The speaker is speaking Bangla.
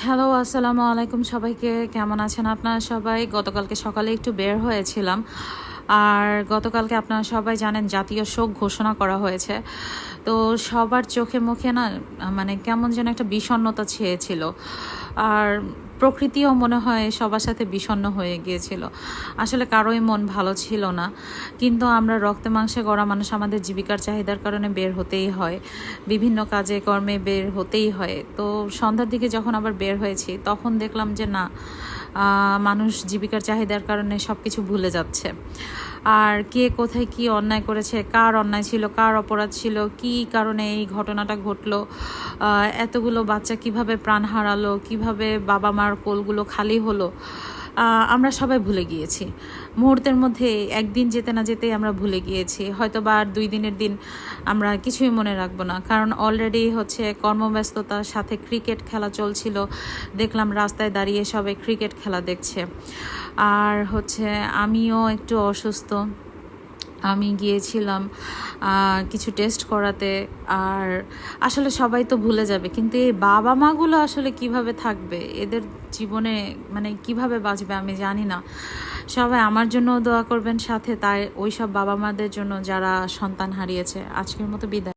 হ্যালো, আসসালামু আলাইকুম সবাইকে। কেমন আছেন আপনারা সবাই? গতকালকে সকালে একটু বের হয়েছিলাম। আর গতকালকে আপনারা সবাই জানেন জাতীয় শোক ঘোষণা করা হয়েছে। তো সবার চোখে মুখে না মানে কেমন যেন একটা বিষণ্ণতা ছেয়েছিল। আর প্রকৃতিও মনে হয় সবার সাথে বিষণ্ণ হয়ে গিয়েছিল। আসলে কারোই মন ভালো ছিল না। কিন্তু আমরা রক্তে মাংসে গড়া মানুষ, আমাদের জীবিকার চাহিদার কারণে বের হতেই হয়। বিভিন্ন কাজে কর্মে বের হতেই হয়। তো সন্ধ্যার দিকে যখন আবার বের হয়েছি তখন দেখলাম যে না, মানুষ জীবিকার চাহিদার কারণে সব কিছু ভুলে যাচ্ছে। আর কে কোথায় কি অন্যায় করেছে, কার অন্যায় ছিল, কার অপরাধ ছিল, কি কারণে এই ঘটনাটা ঘটলো, এতগুলো বাচ্চা কিভাবে প্রাণ হারালো, কিভাবে বাবা মার কোলগুলো খালি হলো, আমরা সবাই ভুলে গিয়েছি। মুহূর্তের মধ্যে একদিন যেতে না যেতেই আমরা ভুলে গিয়েছি। হয়তো বা আর 2 দিনের দিন আমরা কিছুই মনে রাখবো না, কারণ অলরেডি হচ্ছে কর্মব্যস্ততার সাথে ক্রিকেট খেলা চলছিল। দেখলাম রাস্তায় দাঁড়িয়ে সবাই ক্রিকেট খেলা দেখছে। আর হচ্ছে আমিও একটু অসুস্থ। আমি গিয়েছিলাম কিছু টেস্ট করাতে। আর আসলে সবাই তো ভুলে যাবে, কিন্তু এই বাবা মাগুলো আসলে কিভাবে থাকবে, এদের জীবনে মানে কিভাবে বাঁচবে আমি জানি না। সবাই আমার জন্য দোয়া করবেন, সাথে তাই ওই সব বাবা মাদের জন্য যারা সন্তান হারিয়েছে। আজকের মতো বিদায়।